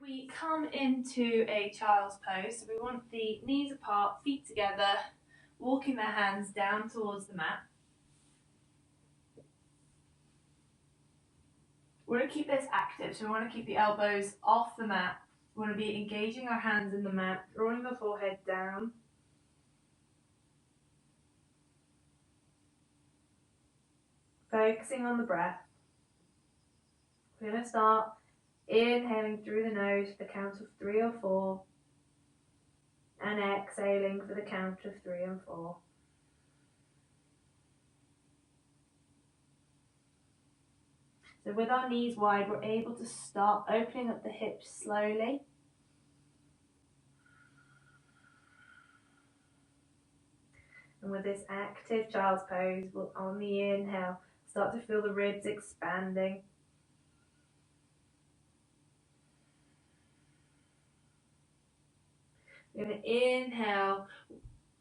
We come into a child's pose, so we want the knees apart, feet together, walking their hands down towards the mat. We want to keep this active, so we want to keep the elbows off the mat. We want to be engaging our hands in the mat, drawing the forehead down. Focusing on the breath. We're going to start inhaling through the nose for the count of 3 or 4, and exhaling for the count of 3 and 4. So with our knees wide, we're able to start opening up the hips slowly. And with this active child's pose, we'll on the inhale start to feel the ribs expanding. We're going to inhale,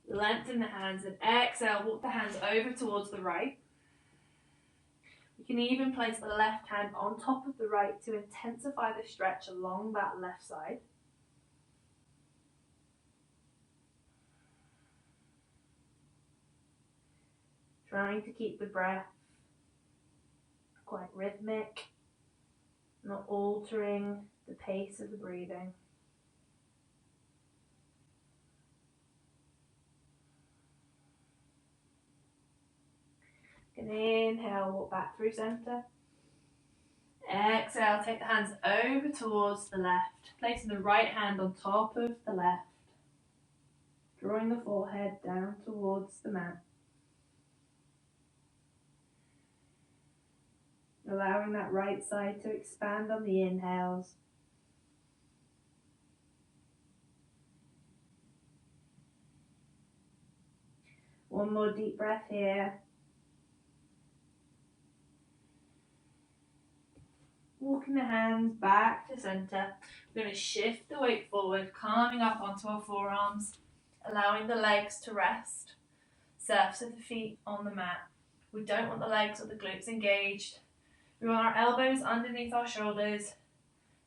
lengthen the hands, and exhale, walk the hands over towards the right. You can even place the left hand on top of the right to intensify the stretch along that left side. Trying to keep the breath quite rhythmic, not altering the pace of the breathing. And inhale, walk back through center. Exhale, take the hands over towards the left, placing the right hand on top of the left, drawing the forehead down towards the mat. Allowing that right side to expand on the inhales. One more deep breath here. Walking the hands back to center. We're going to shift the weight forward, calming up onto our forearms, allowing the legs to rest. Surface of the feet on the mat. We don't want the legs or the glutes engaged. We want our elbows underneath our shoulders,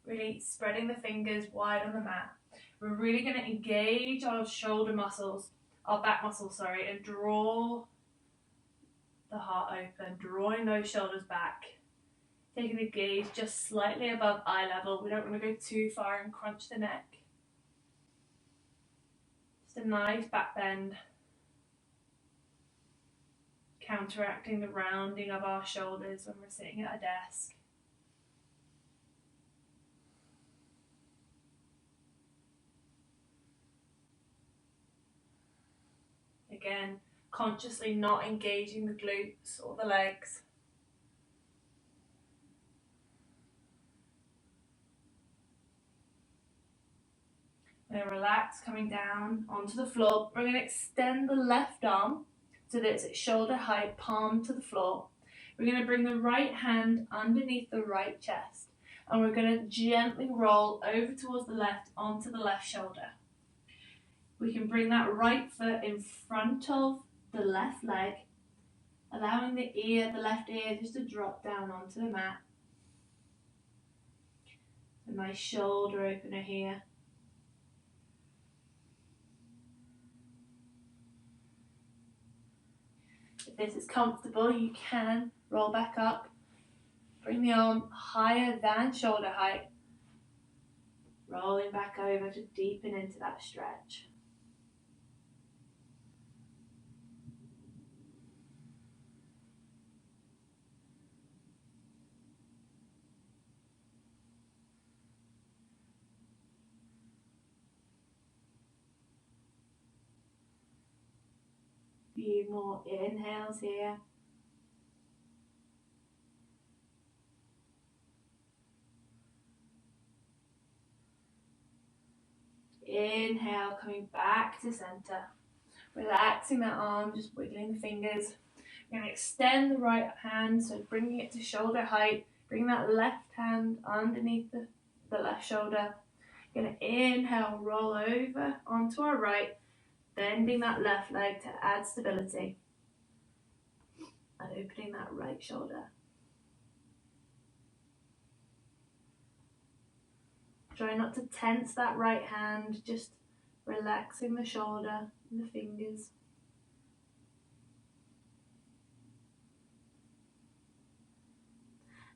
really spreading the fingers wide on the mat. We're really going to engage our shoulder muscles, our back muscles, and draw the heart open, drawing those shoulders back. Taking the gaze just slightly above eye level. We don't want to go too far and crunch the neck. Just a nice back bend. Counteracting the rounding of our shoulders when we're sitting at a desk. Again, consciously not engaging the glutes or the legs. We're going to relax, coming down onto the floor. We're going to extend the left arm so that it's at shoulder height, palm to the floor. We're going to bring the right hand underneath the right chest, and we're going to gently roll over towards the left onto the left shoulder. We can bring that right foot in front of the left leg, allowing the left ear just to drop down onto the mat. A nice shoulder opener here. If this is comfortable, you can roll back up. Bring the arm higher than shoulder height. Rolling back over to deepen into that stretch. Few more inhales here. Inhale, coming back to center. Relaxing that arm, just wiggling the fingers. We're going to extend the right hand, so bringing it to shoulder height. Bring that left hand underneath the left shoulder. We're going to inhale, roll over onto our right, bending that left leg to add stability. And opening that right shoulder. Try not to tense that right hand, just relaxing the shoulder and the fingers.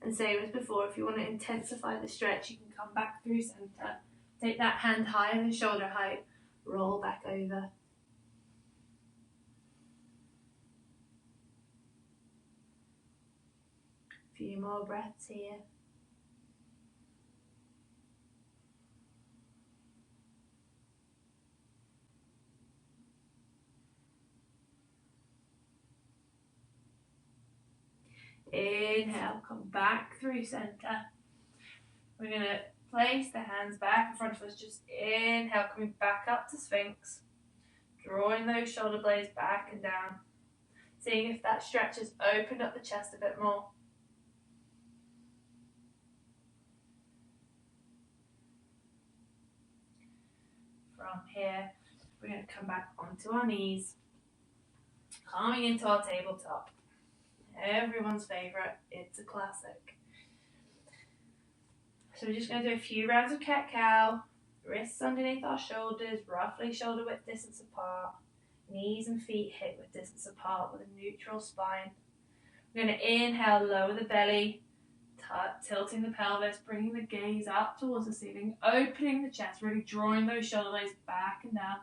And same as before, if you want to intensify the stretch, you can come back through center. Take that hand higher than shoulder height, roll back over. A few more breaths here. Inhale, come back through center. We're going to place the hands back in front of us. Just inhale, coming back up to Sphinx. Drawing those shoulder blades back and down. Seeing if that stretch has opened up the chest a bit more. From here, we're going to come back onto our knees. Coming into our tabletop. Everyone's favourite, it's a classic. So we're just going to do a few rounds of cat-cow, wrists underneath our shoulders, roughly shoulder width distance apart, knees and feet hip width distance apart with a neutral spine. We're going to inhale, lower the belly, tilting the pelvis, bringing the gaze up towards the ceiling, opening the chest, really drawing those shoulder blades back and down.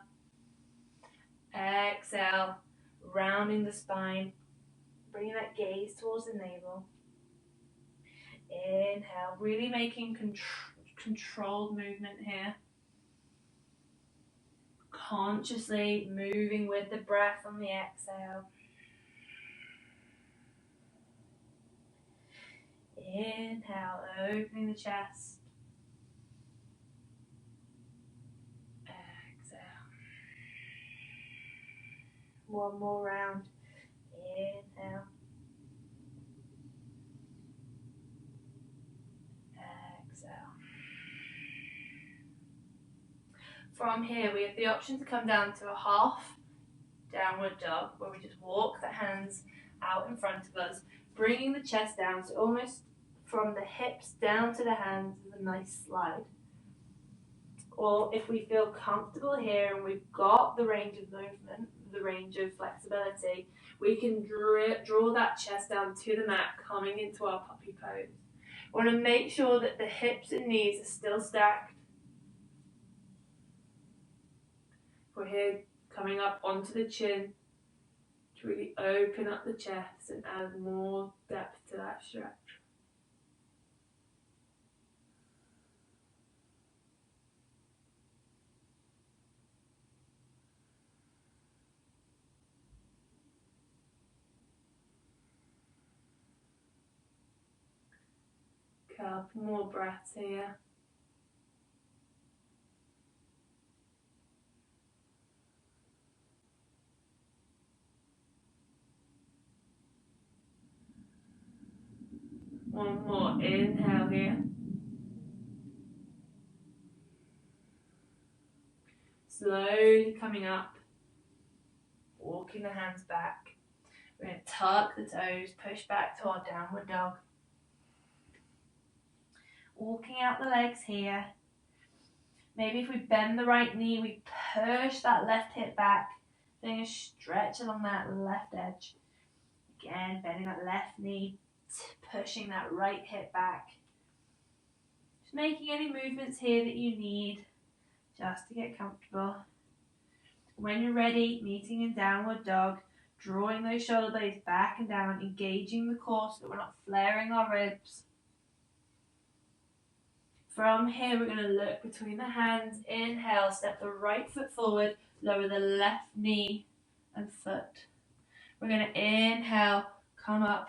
Exhale, rounding the spine. Bringing that gaze towards the navel. Inhale, really making controlled movement here. Consciously moving with the breath on the exhale. Inhale, opening the chest. Exhale. One more round. Inhale. Exhale. From here, we have the option to come down to a half downward dog, where we just walk the hands out in front of us, bringing the chest down, so almost from the hips down to the hands is a nice slide. Or if we feel comfortable here and we've got the range of movement, the range of flexibility, we can draw that chest down to the mat, coming into our puppy pose. We want to make sure that the hips and knees are still stacked. We're here coming up onto the chin to really open up the chest and add more depth to that stretch. Couple more breaths here. One more inhale here. Slowly coming up, walking the hands back. We're going to tuck the toes, push back to our downward dog. Walking out the legs here. Maybe if we bend the right knee, we push that left hip back, doing a stretch along that left edge. Again, bending that left knee, pushing that right hip back. Just making any movements here that you need just to get comfortable. When you're ready, meeting in downward dog, drawing those shoulder blades back and down, engaging the core so that we're not flaring our ribs. From here, we're going to look between the hands. Inhale, step the right foot forward, lower the left knee and foot. We're going to inhale, come up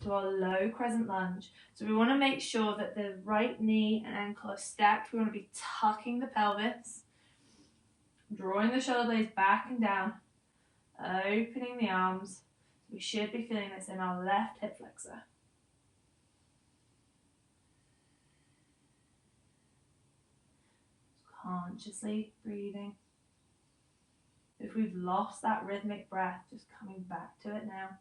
to our low crescent lunge. So we want to make sure that the right knee and ankle are stacked. We want to be tucking the pelvis, drawing the shoulder blades back and down, opening the arms. We should be feeling this in our left hip flexor. Consciously breathing. If we've lost that rhythmic breath, just coming back to it now.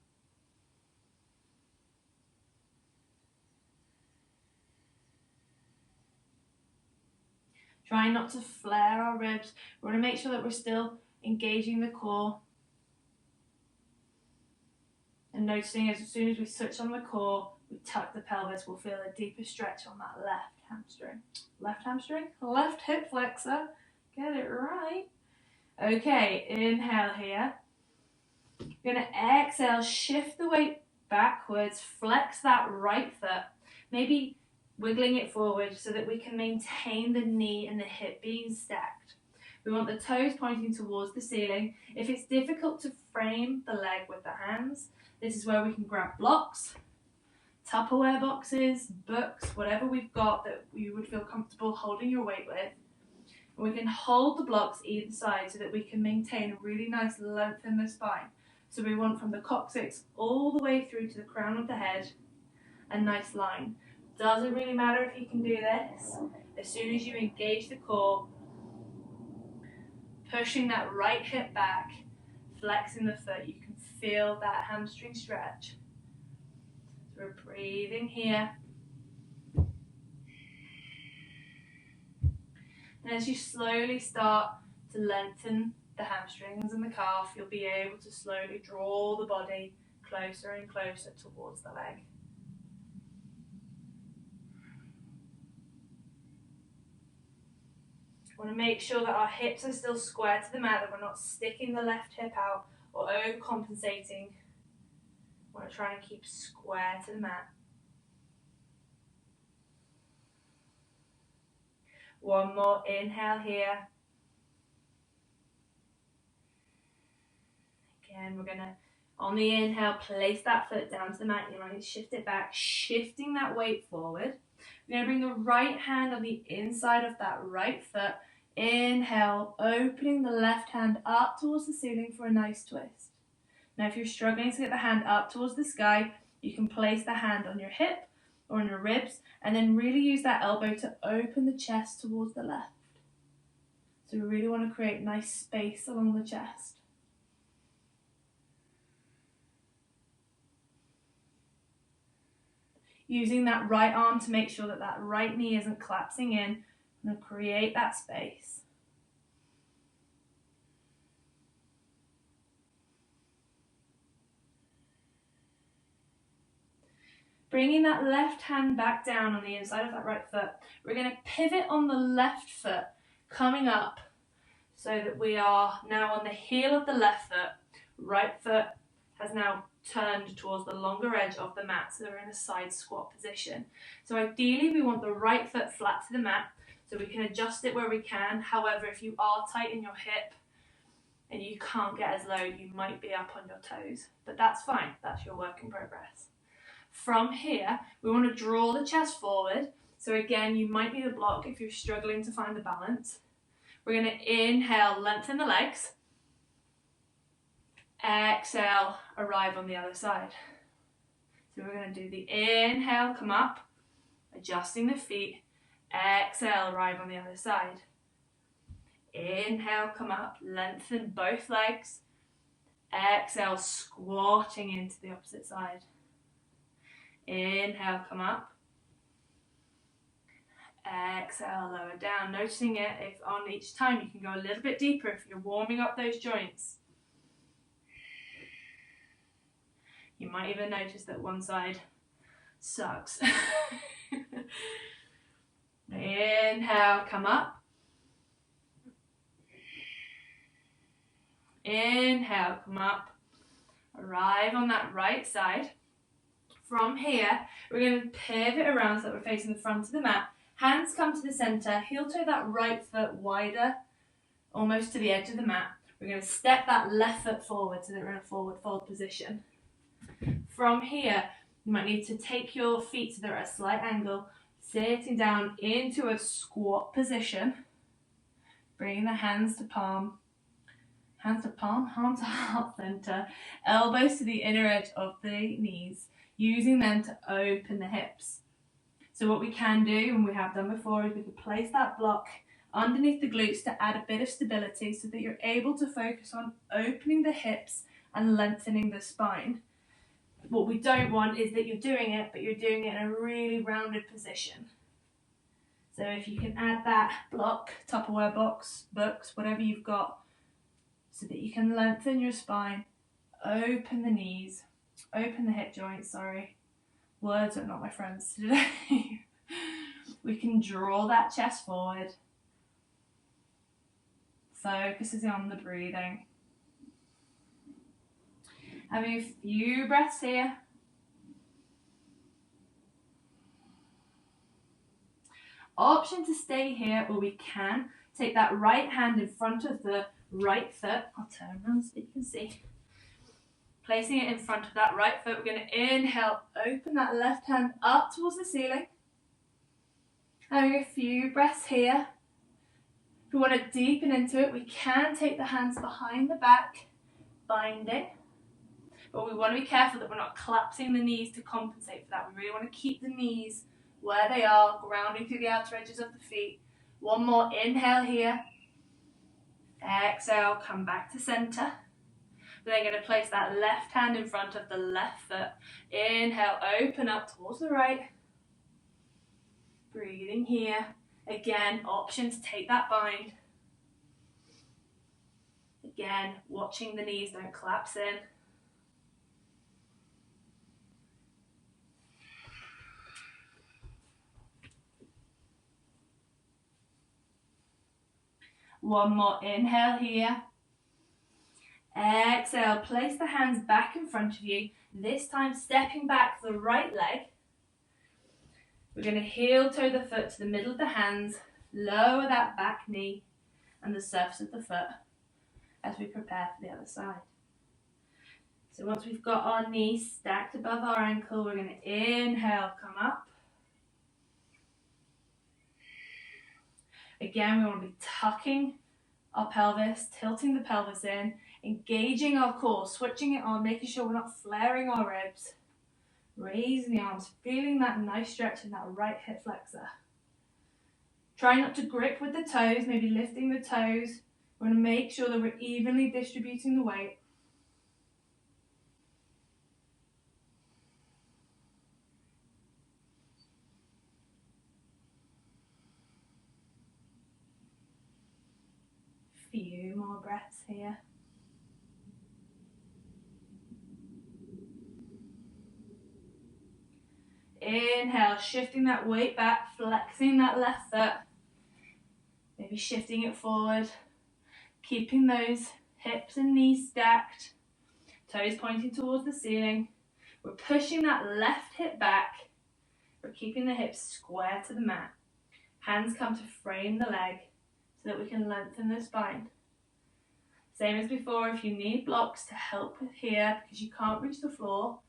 Trying not to flare our ribs. We want to make sure that we're still engaging the core. And noticing as soon as we switch on the core, we tuck the pelvis, we'll feel a deeper stretch on that left hamstring. Left hamstring? Left hip flexor. Get it right. Okay, inhale here. You're going to exhale, shift the weight backwards, flex that right foot. Maybe wiggling it forward so that we can maintain the knee and the hip being stacked. We want the toes pointing towards the ceiling. If it's difficult to frame the leg with the hands, this is where we can grab blocks, Tupperware boxes, books, whatever we've got that you would feel comfortable holding your weight with. And we can hold the blocks either side so that we can maintain a really nice length in the spine. So we want from the coccyx all the way through to the crown of the head, a nice line. Doesn't really matter if you can do this. As soon as you engage the core, pushing that right hip back, flexing the foot, you can feel that hamstring stretch. So we're breathing here. And as you slowly start to lengthen the hamstrings and the calf, you'll be able to slowly draw the body closer and closer towards the leg. We want to make sure that our hips are still square to the mat, that we're not sticking the left hip out or overcompensating. We want to try and keep square to the mat. One more inhale here. Again, we're going to, on the inhale, place that foot down to the mat. You're going to shift it back, shifting that weight forward. We're going to bring the right hand on the inside of that right foot. Inhale, opening the left hand up towards the ceiling for a nice twist. Now, if you're struggling to get the hand up towards the sky, you can place the hand on your hip or on your ribs, and then really use that elbow to open the chest towards the left. So we really want to create nice space along the chest. Using that right arm to make sure that that right knee isn't collapsing in, and create that space. Bringing that left hand back down on the inside of that right foot, we're going to pivot on the left foot, coming up so that we are now on the heel of the left foot. Right foot has now turned towards the longer edge of the mat, so we're in a side squat position. So ideally we want the right foot flat to the mat, so we can adjust it where we can. However, if you are tight in your hip and you can't get as low, you might be up on your toes, but that's fine. That's your work in progress. From here, we want to draw the chest forward. So again, you might need a block if you're struggling to find the balance. We're going to inhale, lengthen the legs. Exhale, arrive on the other side. So we're going to do the inhale, come up, adjusting the feet. Exhale, arrive on the other side. Inhale, come up, lengthen both legs. Exhale, squatting into the opposite side. Inhale, come up. Exhale, lower down. Noticing it, if on each time you can go a little bit deeper if you're warming up those joints. You might even notice that one side sucks. Inhale, come up. Inhale, come up. Arrive on that right side. From here, we're going to pivot around so that we're facing the front of the mat. Hands come to the center, heel toe that right foot wider, almost to the edge of the mat. We're going to step that left foot forward so that we're in a forward fold position. From here, you might need to take your feet so they're at a slight angle, sitting down into a squat position. Bringing the hands to palm, hands to palm, palm to heart center, elbows to the inner edge of the knees, using them to open the hips. So what we can do, and we have done before, is we can place that block underneath the glutes to add a bit of stability so that you're able to focus on opening the hips and lengthening the spine. What we don't want is that you're doing it, but you're doing it in a really rounded position. So if you can add that block, Tupperware box, books, whatever you've got, so that you can lengthen your spine, open the knees, open the hip joints, sorry. Words are not my friends today. We can draw that chest forward. Focusing on the breathing. Having a few breaths here. Option to stay here, or we can take that right hand in front of the right foot. I'll turn around so you can see. Placing it in front of that right foot, we're going to inhale, open that left hand up towards the ceiling. Having a few breaths here. If we want to deepen into it, we can take the hands behind the back, binding. But we want to be careful that we're not collapsing the knees to compensate for that. We really want to keep the knees where they are, grounding through the outer edges of the feet. One more inhale here. Exhale, come back to center. We're then going to place that left hand in front of the left foot. Inhale, open up towards the right. Breathing here. Again, option to take that bind. Again, watching the knees don't collapse in. One more inhale here. Exhale, place the hands back in front of you. This time stepping back the right leg. We're going to heel toe the foot to the middle of the hands, lower that back knee and the surface of the foot as we prepare for the other side. So once we've got our knees stacked above our ankle, we're going to inhale, come up. Again, we want to be tucking our pelvis, tilting the pelvis in, engaging our core, switching it on, making sure we're not flaring our ribs. Raising the arms, feeling that nice stretch in that right hip flexor. Try not to grip with the toes, maybe lifting the toes. We want to make sure that we're evenly distributing the weight. Few more breaths here. Inhale, shifting that weight back, flexing that left foot. Maybe shifting it forward. Keeping those hips and knees stacked. Toes pointing towards the ceiling. We're pushing that left hip back. We're keeping the hips square to the mat. Hands come to frame the leg so that we can lengthen the spine. Same as before, if you need blocks to help with here because you can't reach the floor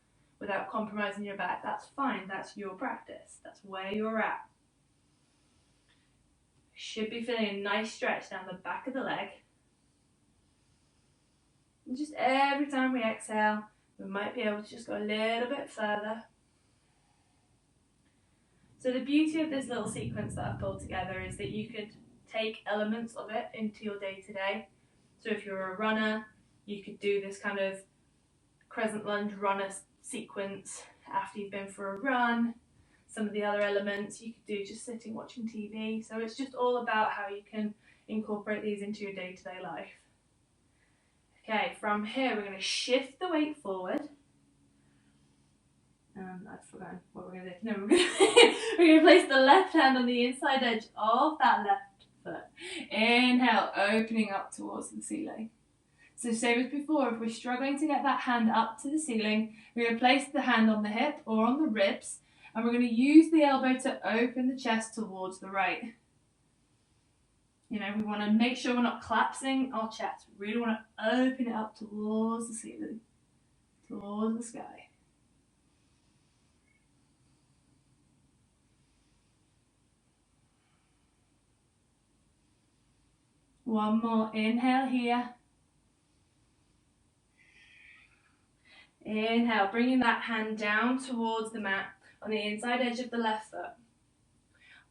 without compromising your back, that's fine. That's your practice. That's where you're at. Should be feeling a nice stretch down the back of the leg. And just every time we exhale, we might be able to just go a little bit further. So the beauty of this little sequence that I've pulled together is that you could take elements of it into your day-to-day. So if you're a runner, you could do this kind of crescent lunge runner sequence after you've been for a run. Some of the other elements you could do just sitting watching TV. So it's just all about how you can incorporate these into your day-to-day life. Okay, from here we're going to shift the weight forward. I've forgotten what we're going to do. No, we're going to place the left hand on the inside edge of that left foot. Inhale, opening up towards the ceiling. So same as before, if we're struggling to get that hand up to the ceiling, we're going to place the hand on the hip or on the ribs, and we're going to use the elbow to open the chest towards the right. You know, we want to make sure we're not collapsing our chest. We really want to open it up towards the ceiling, towards the sky. One more inhale here. Inhale, bringing that hand down towards the mat on the inside edge of the left foot.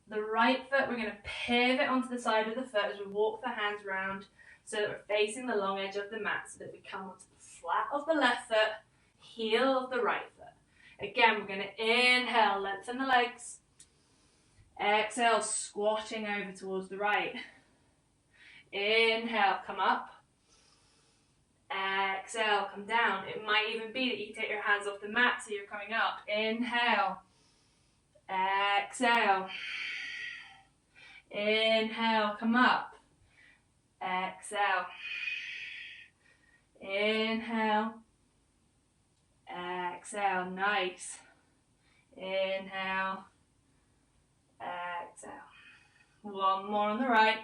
The right foot, we're going to pivot onto the side of the foot as we walk the hands round so that we're facing the long edge of the mat so that we come onto the flat of the left foot, heel of the right foot. Again, we're going to inhale, lengthen the legs. Exhale, squatting over towards the right. Inhale, come up. Exhale, come down. It might even be that you can take your hands off the mat so you're coming up. Inhale. Exhale. Inhale, come up. Exhale. Inhale. Exhale, nice. Inhale. Exhale. One more on the right.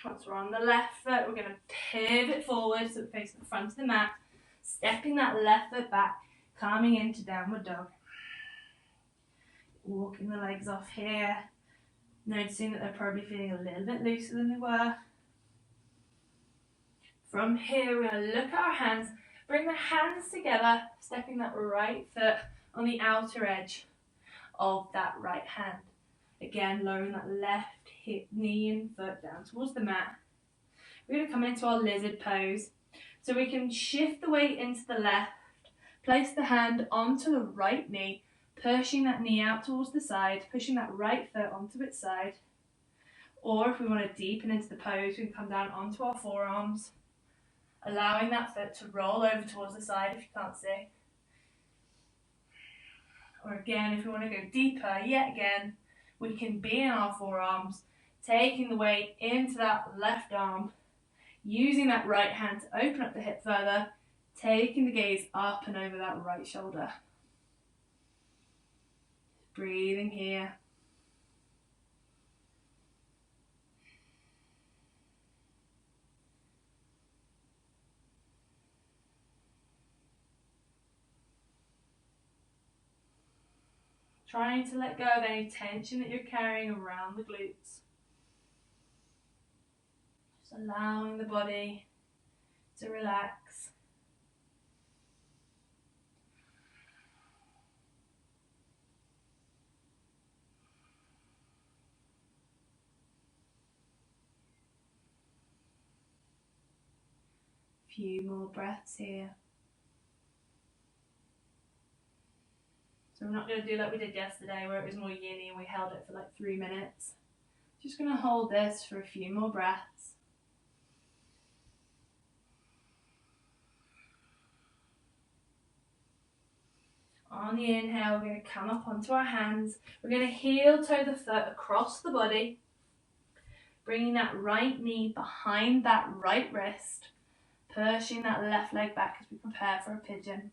Once we're on the left foot, we're going to pivot forward so we're facing the front of the mat, stepping that left foot back, coming into downward dog. Walking the legs off here, noticing that they're probably feeling a little bit looser than they were. From here, we're going to look at our hands, bring the hands together, stepping that right foot on the outer edge of that right hand. Again, lowering that left hip, knee and foot down towards the mat. We're going to come into our lizard pose. So we can shift the weight into the left, place the hand onto the right knee, pushing that knee out towards the side, pushing that right foot onto its side. Or if we want to deepen into the pose, we can come down onto our forearms, allowing that foot to roll over towards the side if you can't see. Or again, if we want to go deeper, yet again, we can be in our forearms, taking the weight into that left arm, using that right hand to open up the hip further, taking the gaze up and over that right shoulder. Breathing here. Trying to let go of any tension that you're carrying around the glutes. Just allowing the body to relax. Few more breaths here. So we're not going to do like we did yesterday where it was more yin and we held it for like 3 minutes. Just going to hold this for a few more breaths. On the inhale, we're going to come up onto our hands. We're going to heel toe the foot across the body, bringing that right knee behind that right wrist, pushing that left leg back as we prepare for a pigeon.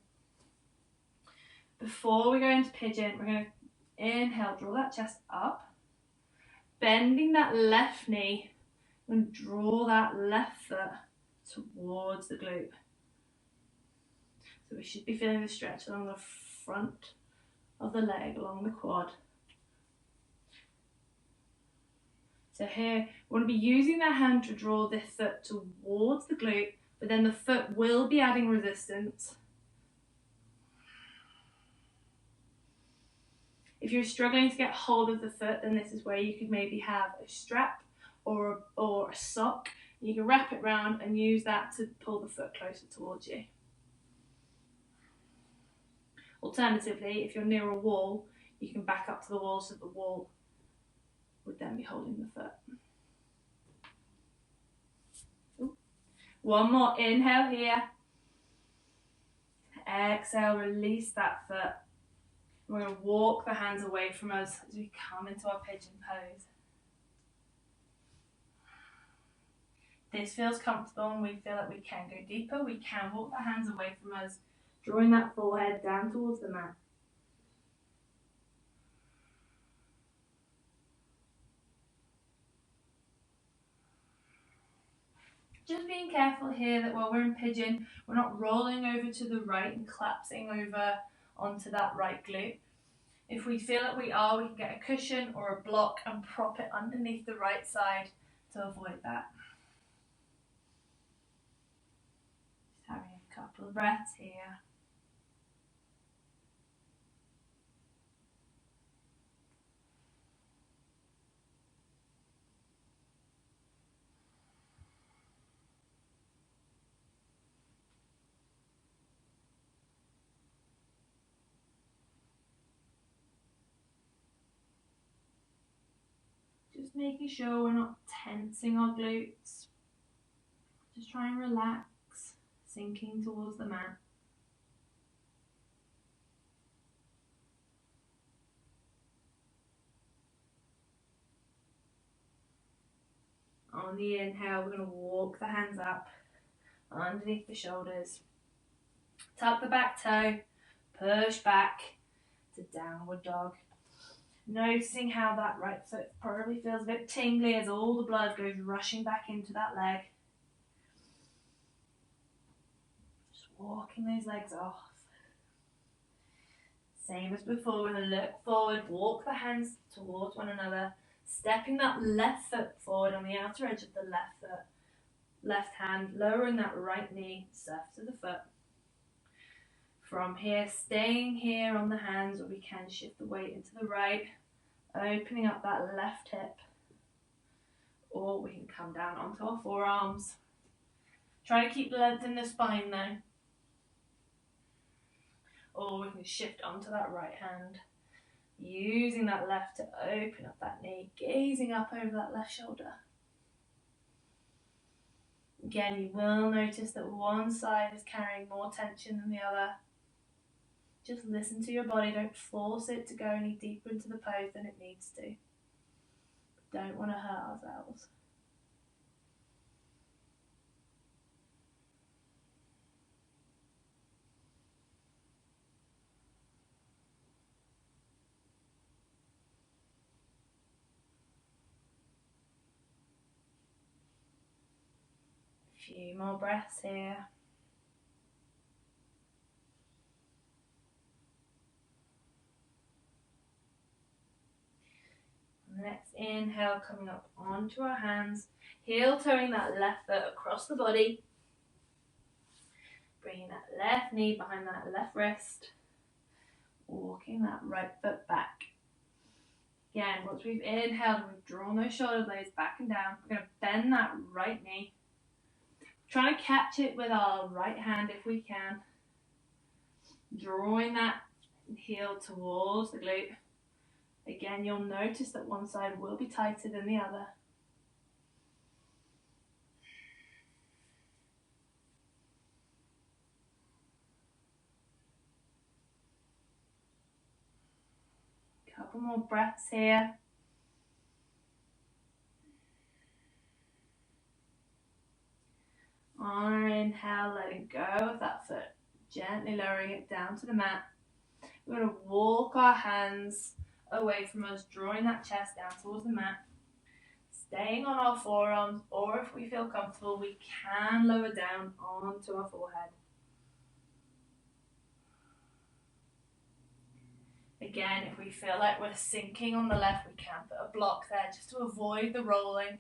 Before we go into pigeon, we're going to inhale, draw that chest up, bending that left knee, and draw that left foot towards the glute. So we should be feeling the stretch along the front of the leg, along the quad. So here, we want to be using that hand to draw this foot towards the glute, but then the foot will be adding resistance. If you're struggling to get hold of the foot, then this is where you could maybe have a strap or a sock. You can wrap it round and use that to pull the foot closer towards you. Alternatively, if you're near a wall, you can back up to the wall so the wall would then be holding the foot. Ooh. One more inhale here. Exhale, release that foot. We're going to walk the hands away from us as we come into our pigeon pose. This feels comfortable and we feel like we can go deeper. We can walk the hands away from us, drawing that forehead down towards the mat. Just being careful here that while we're in pigeon, we're not rolling over to the right and collapsing over onto that right glute. If we feel that we are, we can get a cushion or a block and prop it underneath the right side to avoid that. Just having a couple of breaths here. making sure we're not tensing our glutes. Just try and relax, sinking towards the mat. On the inhale, we're going to walk the hands up underneath the shoulders. Tuck the back toe, push back to downward dog. Noticing how that right foot probably feels a bit tingly as all the blood goes rushing back into that leg. Just walking those legs off. Same as before, we're going to look forward, walk the hands towards one another, stepping that left foot forward on the outer edge of the left foot. Left hand, lowering that right knee, surface of the foot. From here, staying here on the hands, or we can shift the weight into the right, opening up that left hip, or we can come down onto our forearms. Try to keep length in the spine though. Or we can shift onto that right hand, using that left to open up that knee, gazing up over that left shoulder. Again, you will notice that one side is carrying more tension than the other. Just listen to your body, don't force it to go any deeper into the pose than it needs to. Don't want to hurt ourselves. A few more breaths here. Next inhale, coming up onto our hands, heel toeing that left foot across the body, bringing that left knee behind that left wrist, walking that right foot back. Again, once we've inhaled, we've drawn those shoulder blades back and down, we're going to bend that right knee, try to catch it with our right hand if we can, drawing that heel towards the glute. Again, you'll notice that one side will be tighter than the other. Couple more breaths here. On our inhale, letting go of that foot, gently lowering it down to the mat. We're going to walk our hands away from us, drawing that chest down towards the mat. Staying on our forearms, or if we feel comfortable, we can lower down onto our forehead. Again, if we feel like we're sinking on the left, we can put a block there just to avoid the rolling.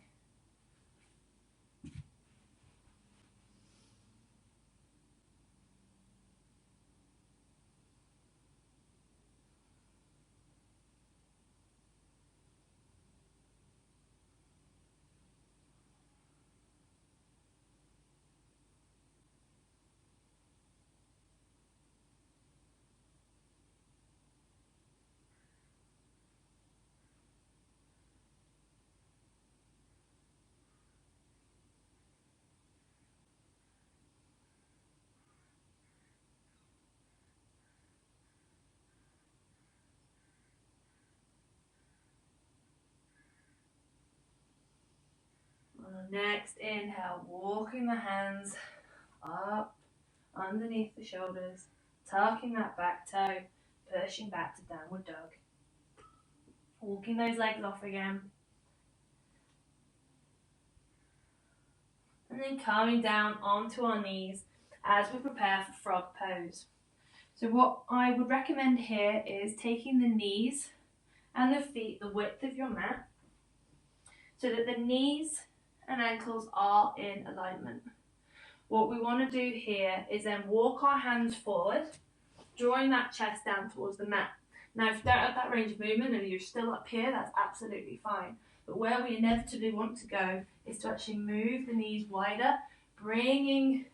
Next inhale, walking the hands up underneath the shoulders, tucking that back toe, pushing back to downward dog. Walking those legs off again. And then coming down onto our knees as we prepare for frog pose. So what I would recommend here is taking the knees and the feet the width of your mat so that the knees and ankles are in alignment. What we want to do here is then walk our hands forward, drawing that chest down towards the mat. Now, if you don't have that range of movement and you're still up here, that's absolutely fine. But where we inevitably want to go is to actually move the knees wider, bringing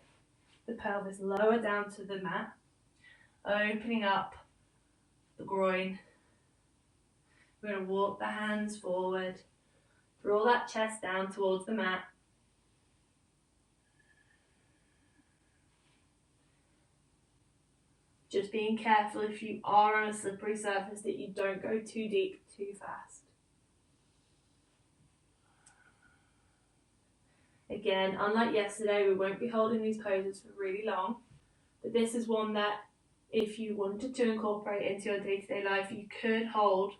the pelvis lower down to the mat, opening up the groin. We're going to walk the hands forward, Draw that chest down towards the mat. Just being careful if you are on a slippery surface that you don't go too deep too fast. Again, unlike yesterday, we won't be holding these poses for really long, but this is one that if you wanted to incorporate into your day-to-day life, you could hold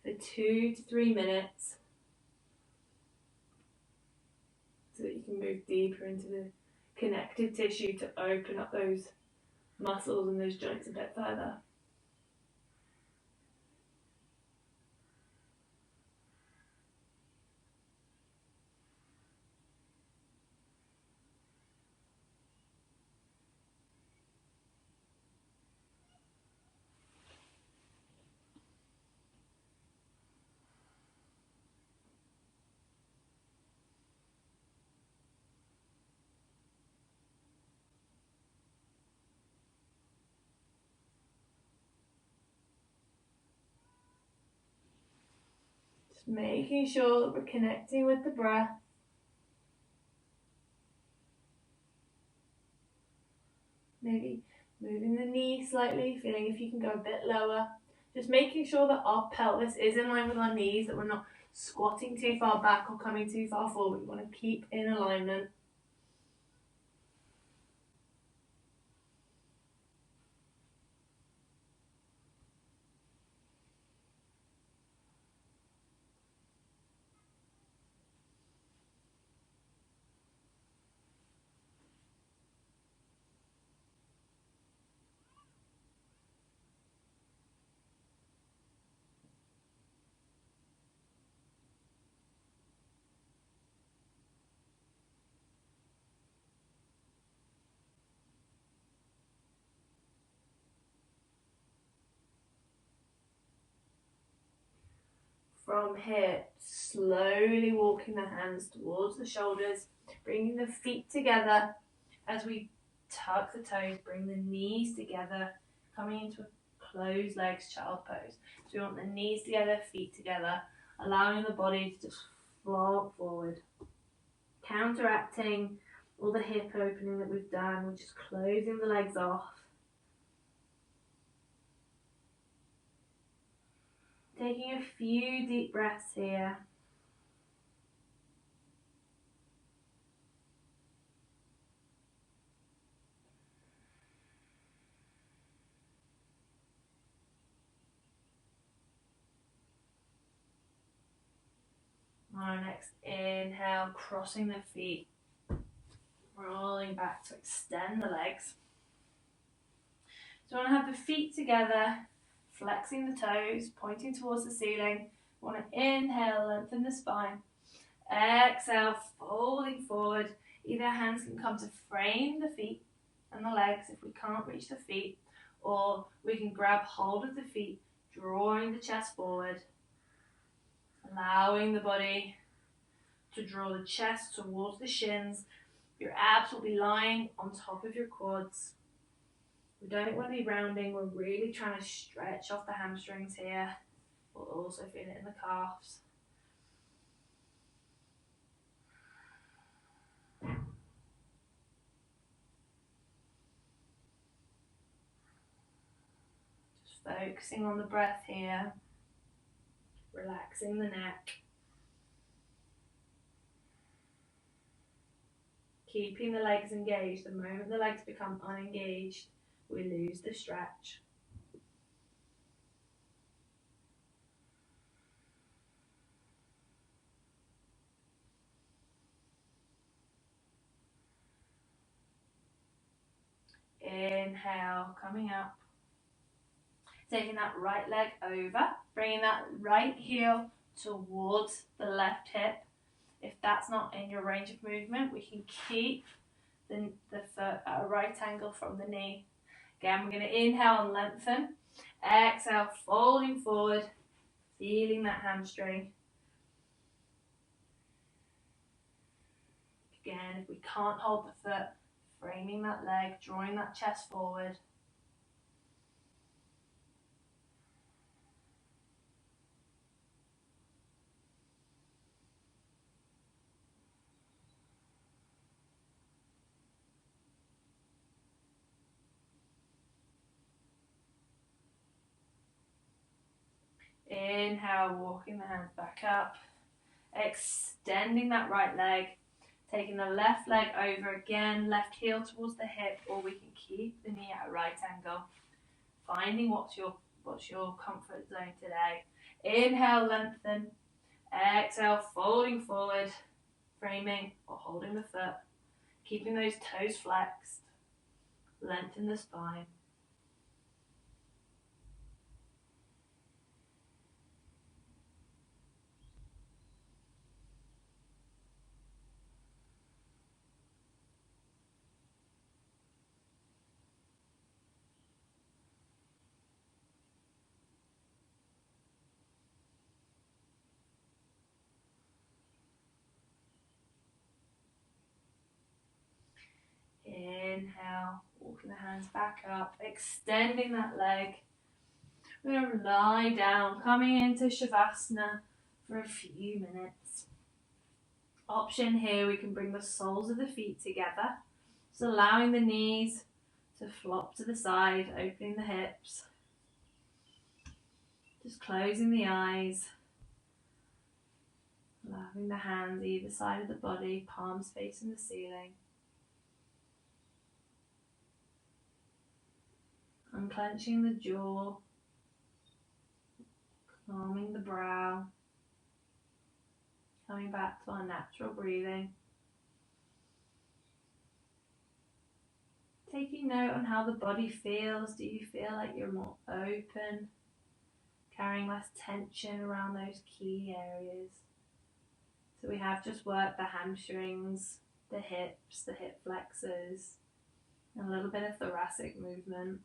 for 2 to 3 minutes so that you can move deeper into the connective tissue to open up those muscles and those joints a bit further. Just making sure that we're connecting with the breath. Maybe moving the knee slightly, feeling if you can go a bit lower. Just making sure that our pelvis is in line with our knees, that we're not squatting too far back or coming too far forward. We want to keep in alignment. From here, slowly walking the hands towards the shoulders, bringing the feet together as we tuck the toes, bring the knees together, coming into a closed legs child pose. So we want the knees together, feet together, allowing the body to just flop forward. Counteracting all the hip opening that we've done, we're just closing the legs off. Taking a few deep breaths here. Our next inhale, crossing the feet, rolling back to extend the legs. So we want to have the feet together, flexing the toes, pointing towards the ceiling. We want to inhale, lengthen the spine. Exhale, folding forward. Either hands can come to frame the feet and the legs if we can't reach the feet, or we can grab hold of the feet, drawing the chest forward, allowing the body to draw the chest towards the shins. Your abs will be lying on top of your quads. We don't want to be rounding, we're really trying to stretch off the hamstrings here. We'll also feel it in the calves. Just focusing on the breath here, relaxing the neck. Keeping the legs engaged. The moment the legs become unengaged, we lose the stretch. Inhale, coming up. Taking that right leg over, bringing that right heel towards the left hip. If that's not in your range of movement, we can keep the foot at a right angle from the knee. Again, we're going to inhale and lengthen. Exhale, folding forward, feeling that hamstring. Again, if we can't hold the foot, framing that leg, drawing that chest forward. Inhale, walking the hands back up. Extending that right leg. Taking the left leg over again, left heel towards the hip, or we can keep the knee at a right angle. Finding what's your comfort zone today. Inhale, lengthen. Exhale, folding forward, framing or holding the foot. Keeping those toes flexed. Lengthen the spine. Inhale, walking the hands back up, extending that leg. We're going to lie down, coming into Shavasana for a few minutes. Option here, we can bring the soles of the feet together, so allowing the knees to flop to the side, opening the hips. Just closing the eyes. Allowing the hands either side of the body, palms facing the ceiling. Unclenching the jaw, calming the brow, coming back to our natural breathing. Taking note on how the body feels. Do you feel like you're more open, carrying less tension around those key areas? So we have just worked the hamstrings, the hips, the hip flexors, and a little bit of thoracic movement.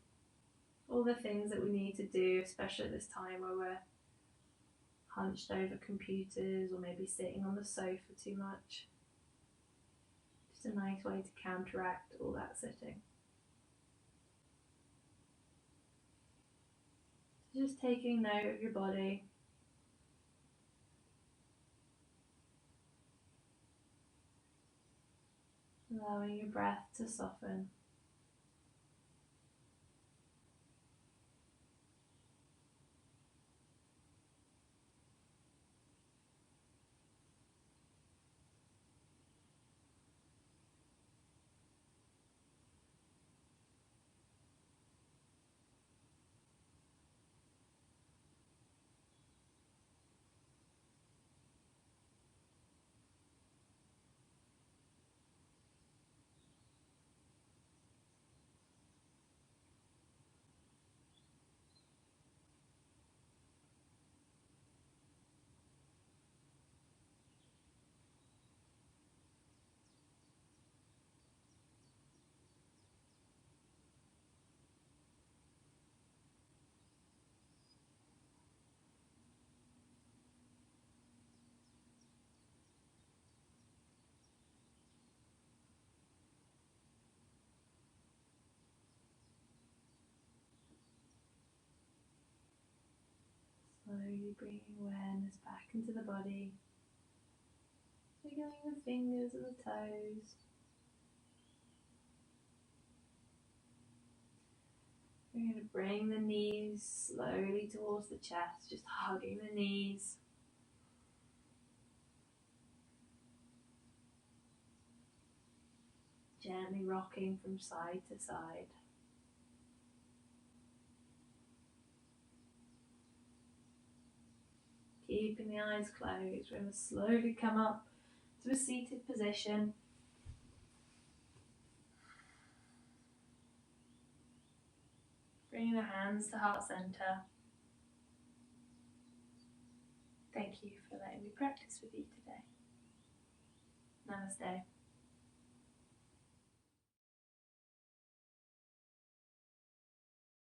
All the things that we need to do, especially at this time where we're hunched over computers or maybe sitting on the sofa too much. Just a nice way to counteract all that sitting. So just taking note of your body. Allowing your breath to soften. Slowly bringing awareness back into the body. Wiggling the fingers and the toes. We're going to bring the knees slowly towards the chest, just hugging the knees. Gently rocking from side to side. Keeping the eyes closed, we're going to slowly come up to a seated position. Bringing the hands to heart center. Thank you for letting me practice with you today. Namaste.